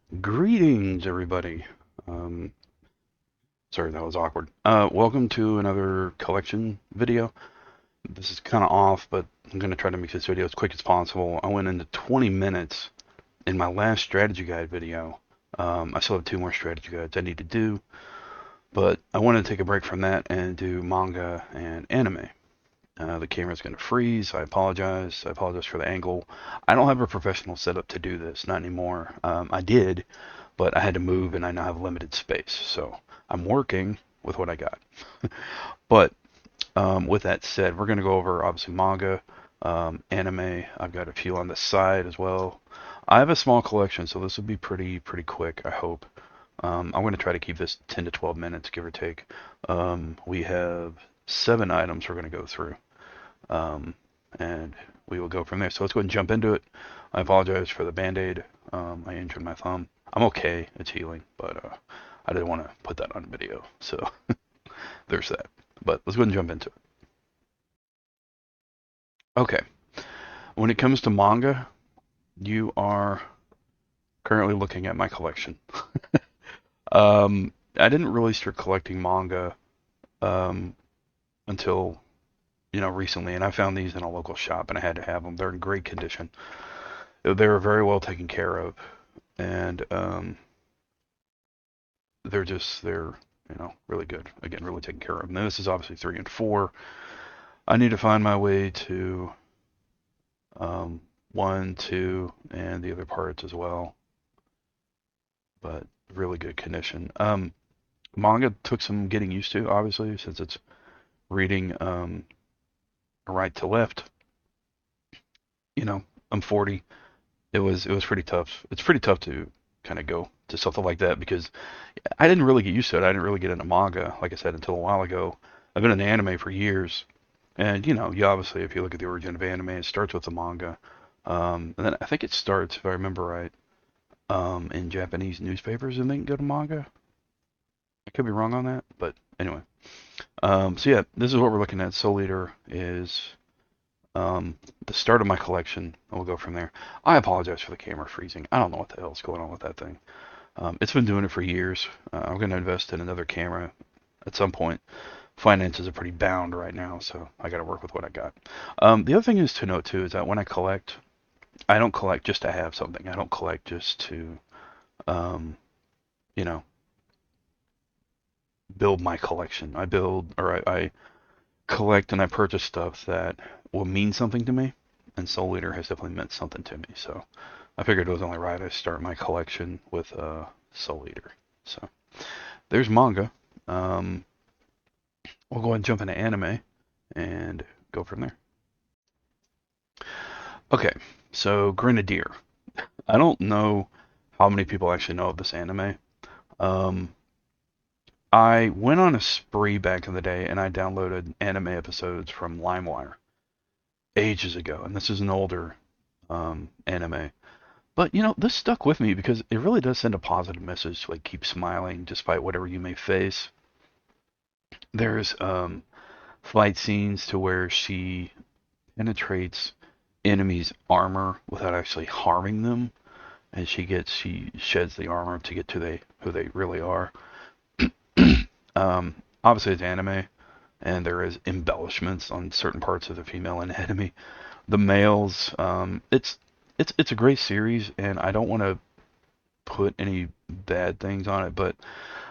Greetings, everybody. Um, Sorry, that was awkward. Welcome to another collection video. This is kind of off, but I'm going to try to make this video as quick as possible. I went into 20 minutes in my last strategy guide video. I still have two more strategy guides I need to do, but I want to take a break from that and do manga and anime. The camera's going to freeze. I apologize. I apologize for the angle. I don't have a professional setup to do this, not anymore. I did, but I had to move and I now have limited space. So I'm working with what I got. But with that said, we're going to go over obviously manga, anime. I've got a few on the side as well. I have a small collection, so this will be pretty quick, I hope. I'm going to try to keep this 10 to 12 minutes, give or take. We have 7 items we're going to go through, and we will go from there. So let's go ahead and jump into it. I apologize for the band-aid. I injured my thumb. I'm okay. It's healing, but I didn't want to put that on video. So there's that. But let's go ahead and jump into it. Okay. When it comes to manga, you are currently looking at my collection. I didn't really start collecting manga um, until recently, and I found these in a local shop, and I had to have them. They're in great condition. They were very well taken care of, and they're really good. Again, really taken care of. Now this is obviously 3 and 4. I need to find my way to 1, 2, and the other parts as well. But really good condition. Manga took some getting used to, obviously, since it's reading right to left. You know, I'm 40. It was pretty tough. It's pretty tough to kind of go to something like that because I didn't really get used to it. I didn't really get into manga, like I said, until a while ago. I've been in anime for years, and you obviously, if you look at the origin of anime, it starts with the manga, and then I think it starts, if I remember right, in Japanese newspapers, and then go to manga. I could be wrong on that, but anyway. So yeah, this is what we're looking at. Soul Eater is um, the start of my collection, and we'll go from there. I apologize for the camera freezing. I don't know what the hell's going on with that thing. It's been doing it for years. I'm going to invest in another camera at some point. Finances are pretty bound right now, so I got to work with what I got. The other thing is to note too is that when I collect, I don't collect just to have something. I don't collect just to, um, you know, build my collection. I collect and I purchase stuff that will mean something to me, and Soul Eater has definitely meant something to me. So I figured it was only right I start my collection with Soul Eater. So there's manga. Um, we'll go ahead and jump into anime and go from there. Okay, so Grenadier. I don't know how many people actually know of this anime. Um, I went on a spree back in the day and I downloaded anime episodes from LimeWire ages ago, and this is an older anime. But this stuck with me because it really does send a positive message, like keep smiling despite whatever you may face. There's fight scenes to where she penetrates enemies' armor without actually harming them, and she sheds the armor to get to who they really are. Obviously, it's anime, and there is embellishments on certain parts of the female anatomy. The males, it's a great series, and I don't want to put any bad things on it, but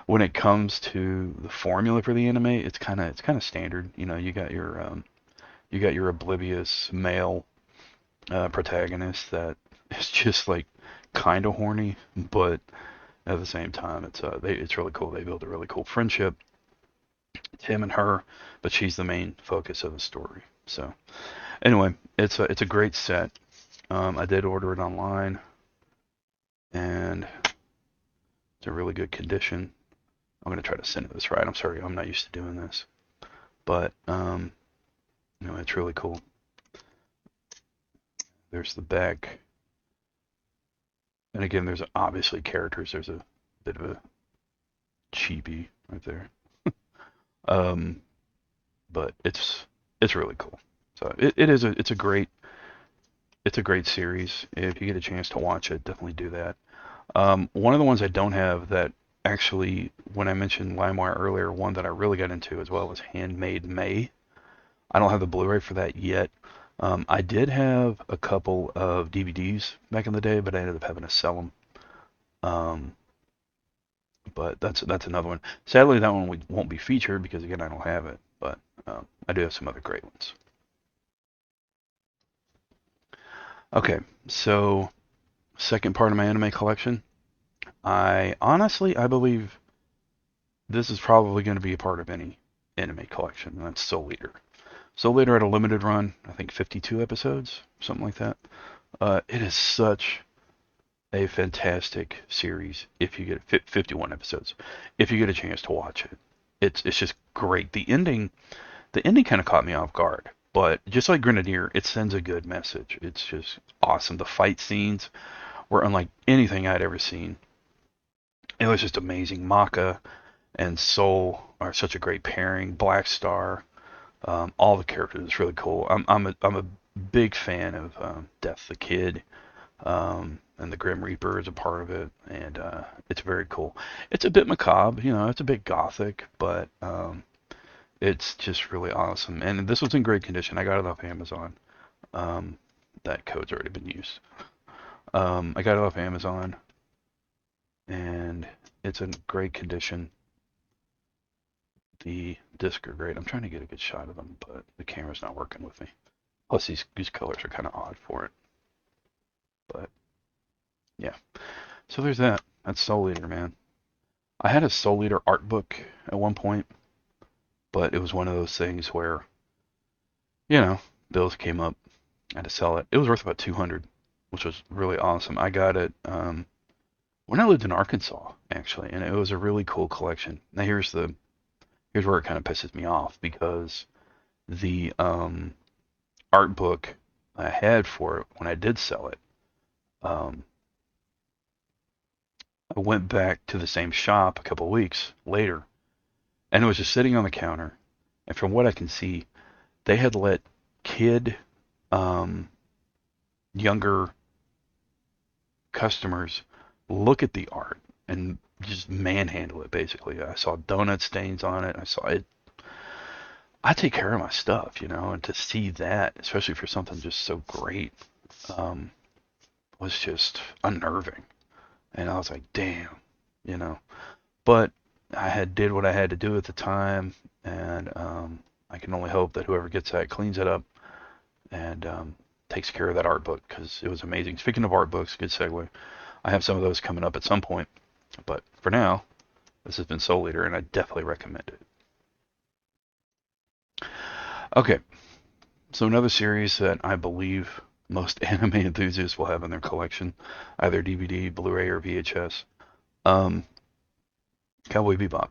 when it comes to the formula for the anime, it's kind of standard. You got your oblivious male protagonist that is just like kind of horny, but at the same time, it's really cool. They build a really cool friendship. It's him and her, but she's the main focus of the story. So anyway, it's a great set. I did order it online, and it's a really good condition. I'm gonna try to send it this right. I'm sorry, I'm not used to doing this, but it's really cool. There's the back, and again, there's obviously characters. There's a bit of a cheapy right there, um, but it's really cool. So it's a great series. If you get a chance to watch it, definitely do that. One of the ones I don't have that actually, when I mentioned LimeWire earlier, one that I really got into as well was Handmade May. I don't have the Blu-ray for that yet. I did have a couple of DVDs back in the day, but I ended up having to sell them. Um, but that's another one. Sadly, that one won't be featured because again, I don't have it. But I do have some other great ones. Okay, so second part of my anime collection. I honestly, I believe this is probably going to be a part of any anime collection, and that's Soul Eater. Soul Eater had a limited run, I think 52 episodes, something like that. It is such a fantastic series if you get 51 episodes. If you get a chance to watch it, it's just great. The ending kind of caught me off guard, but just like Grenadier, it sends a good message. It's just awesome. The fight scenes were unlike anything I'd ever seen. It was just amazing. Maka and Soul are such a great pairing. Black Star, all the characters is really cool. I'm a big fan of Death the Kid, and the Grim Reaper is a part of it, and it's very cool. It's a bit macabre, it's a bit gothic, but it's just really awesome. And this was in great condition. I got it off Amazon. That code's already been used. I got it off Amazon, and it's in great condition. The discs are great. I'm trying to get a good shot of them, but the camera's not working with me. Plus, these colors are kind of odd for it. But yeah, so there's that. That's Soul Eater, man. I had a Soul Eater art book at one point, but it was one of those things where, bills came up, I had to sell it. It was worth about 200, which was really awesome. I got it when I lived in Arkansas, actually, and it was a really cool collection. Now here's where it kind of pisses me off because the art book I had for it when I did sell it, um, I went back to the same shop a couple of weeks later, and it was just sitting on the counter. And from what I can see, they had let kid, um, younger customers look at the art and just manhandle it. Basically, I saw donut stains on it. I saw it. I take care of my stuff, and to see that, especially for something just so great, um, was just unnerving. And I was like, damn, you know. But I had did what I had to do at the time, and I can only hope that whoever gets that cleans it up and takes care of that art book because it was amazing. Speaking of art books, good segue. I have some of those coming up at some point, but for now, this has been Soul Eater, and I definitely recommend it. Okay, so another series that I believe most anime enthusiasts will have in their collection, either DVD, Blu-ray, or VHS. Um, Cowboy Bebop.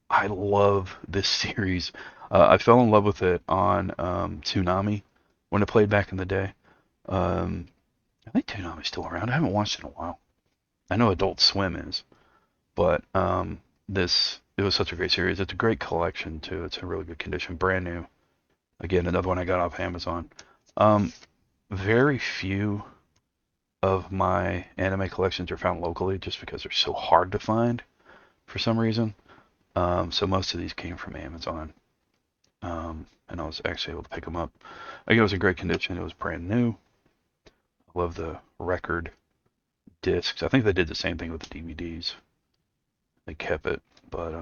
I love this series. I fell in love with it on Toonami when it played back in the day. Um, I think Toonami's still around. I haven't watched it in a while. I know Adult Swim is, but this it was such a great series. It's a great collection too. It's in really good condition, brand new. Again, another one I got off Amazon. Um, very few of my anime collections are found locally, just because they're so hard to find for some reason. So most of these came from Amazon, and I was actually able to pick them up. Again, it was in great condition. It was brand new. I love the record discs. I think they did the same thing with the DVDs. They kept it, but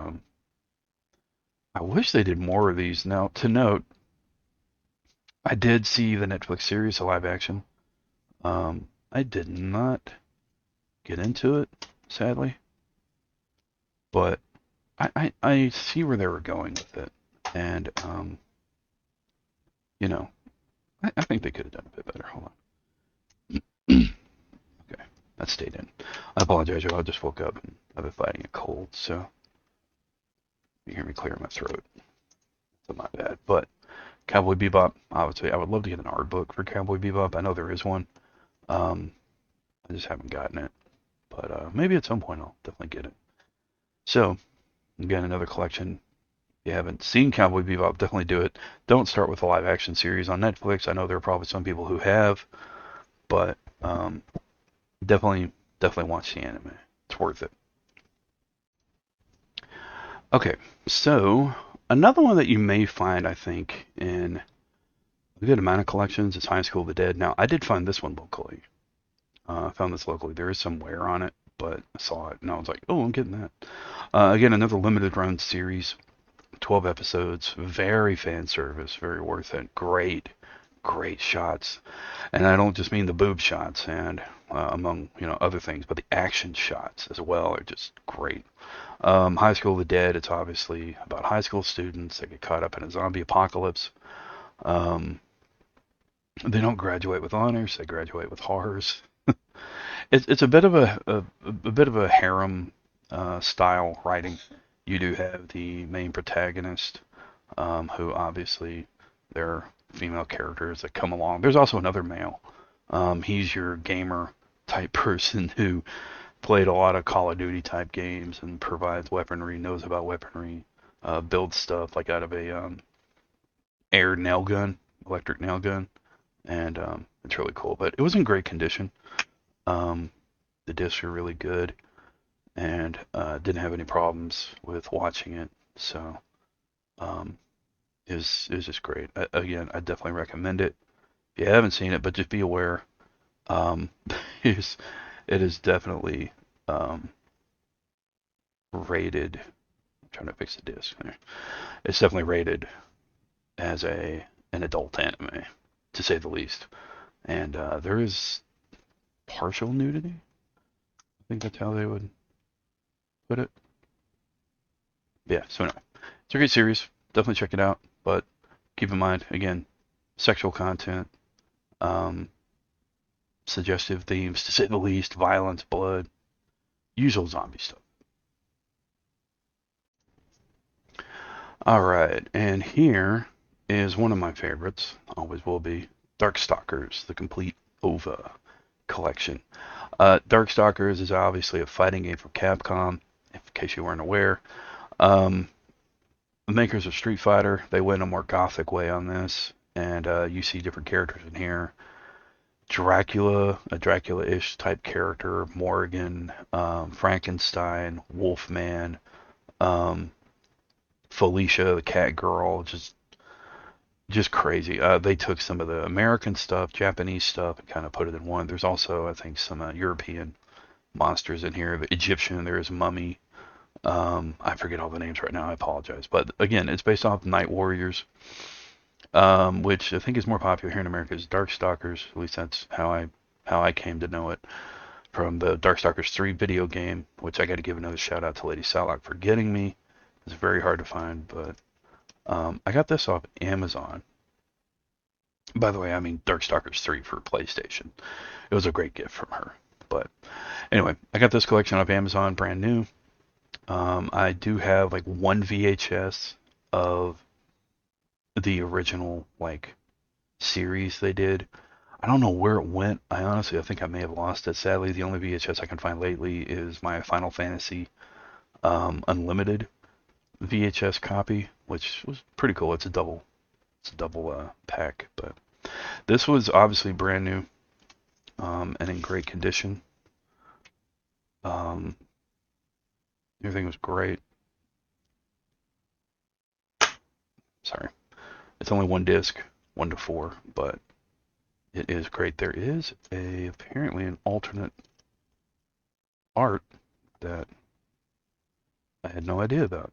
I wish they did more of these. Now, to note, I did see the Netflix series, a live action. I did not get into it, sadly, but I see where they were going with it, and you know, I think they could have done a bit better. Hold on. Okay, that stayed in. I apologize, y'all. I just woke up and I've been fighting a cold, so you hear me clear my throat. So my bad. But Cowboy Bebop, obviously, I would love to get an art book for Cowboy Bebop. I know there is one. I just haven't gotten it, but maybe at some point I'll definitely get it. So, again, another collection. If you haven't seen Cowboy Bebop, definitely do it. Don't start with the live action series on Netflix. I know there are probably some people who have, but definitely definitely watch the anime. It's worth it. Okay, so another one that you may find, I think, in a good amount of collections is High School of the Dead. Now, I did find this one locally. I found this locally. There is some wear on it, but I saw it and I was like, oh, I'm getting that. Again, another limited run series, 12 episodes, very fan service, very worth it. Great, great shots. And I don't just mean the boob shots and among other things, but the action shots as well are just great. High School of the Dead, it's obviously about high school students that get caught up in a zombie apocalypse. Um, they don't graduate with honors; they graduate with horrors. It's a bit of a bit of a harem style writing. You do have the main protagonist, who obviously they're female characters that come along. There's also another male. He's your gamer type person who played a lot of Call of Duty type games and provides weaponry, knows about weaponry, builds stuff like out of a air nail gun, electric nail gun, and it's really cool. But it was in great condition. Um, the discs are really good, and didn't have any problems with watching it. So um, is just great. Again, I definitely recommend it. If you haven't seen it, but just be aware, um, it is definitely um, rated. I'm trying to fix the disc there. It's definitely rated as an adult anime, to say the least. And there is partial nudity. I think that's how they would put it. Yeah. So anyway, it's a great series. Definitely check it out. But keep in mind, again, sexual content, um, suggestive themes, to say the least, violence, blood, usual zombie stuff. All right, and here is one of my favorites, always will be, Darkstalkers, the complete OVA collection. Darkstalkers is obviously a fighting game from Capcom, in case you weren't aware. Um, the makers of Street Fighter, they went a more gothic way on this, and you see different characters in here. Dracula, a Dracula-ish type character, Morgan, Frankenstein, Wolfman, um, Felicia, the cat girl, just crazy. They took some of the American stuff, Japanese stuff, and kind of put it in one. There's also, I think, some European monsters in here. The Egyptian, there is Mummy. I forget all the names right now. I apologize. But again, it's based off Night Warriors, which I think is more popular here in America as Darkstalkers. At least that's how I came to know it from the Darkstalkers 3 video game, which I got to give another shout out to Lady Salak for getting me. It's very hard to find, but I got this off Amazon. By the way, I mean Darkstalkers 3 for PlayStation. It was a great gift from her. But anyway, I got this collection off Amazon, brand new. I do have like one VHS of the original like series they did. I don't know where it went. I think I may have lost it. Sadly, the only VHS I can find lately is my Final Fantasy Unlimited VHS copy, which was pretty cool. It's a double pack, but this was obviously brand new, and in great condition. Um, everything was great. Sorry, it's only one disc, 1 to 4, but it is great. There is apparently an alternate art that I had no idea about.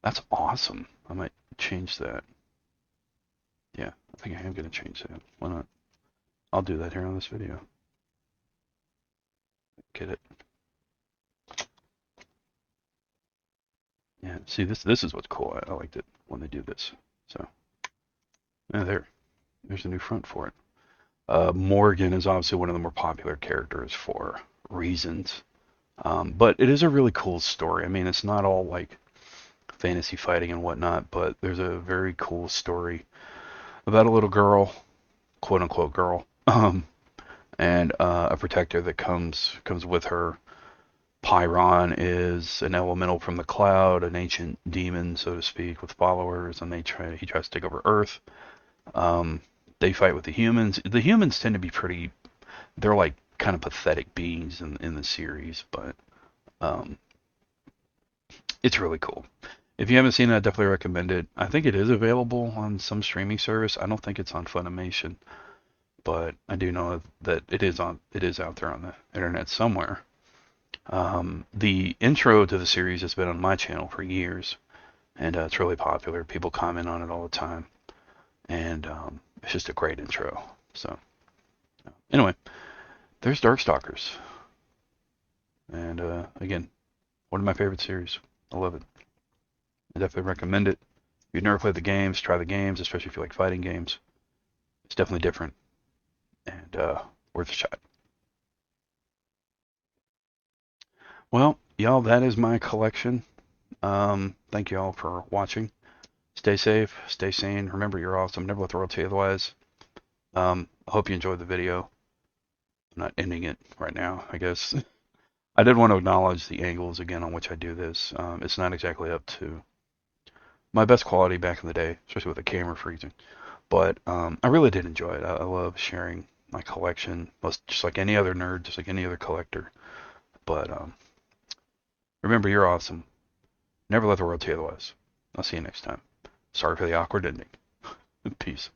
That's awesome. I might change that. Yeah, I think I am going to change that. Why not? I'll do that here on this video. Get it? Yeah, see, this is what's cool. I liked it when they do this. So, yeah, there's a new front for it. Morgan is obviously one of the more popular characters for reasons. But it is a really cool story. I mean, it's not all like fantasy fighting and whatnot, but there's a very cool story about a little girl, quote unquote girl, and a protector that comes with her. Pyron is an elemental from the cloud, an ancient demon, so to speak, with followers, and he tries to take over Earth. Um, they fight with the humans. The humans tend to be they're like kind of pathetic beings in the series, but um, it's really cool. If you haven't seen it, I definitely recommend it. I think it is available on some streaming service. I don't think it's on Funimation, but I do know that it is out there on the internet somewhere. The intro to the series has been on my channel for years, and it's really popular. People comment on it all the time, and it's just a great intro. So anyway, there's Darkstalkers, and again, one of my favorite series. I love it. I definitely recommend it. If you've never played the games, try the games, especially if you like fighting games. It's definitely different and worth a shot. Well, y'all, that is my collection. Thank you all for watching. Stay safe, stay sane. Remember, you're awesome. Never let the world tell you otherwise. I hope you enjoyed the video. I'm not ending it right now, I guess. I did want to acknowledge the angles again on which I do this. It's not exactly up to my best quality back in the day, especially with the camera freezing. But I really did enjoy it. I love sharing my collection, just like any other nerd, just like any other collector. But remember, you're awesome. Never let the world tell you otherwise. I'll see you next time. Sorry for the awkward ending. Peace.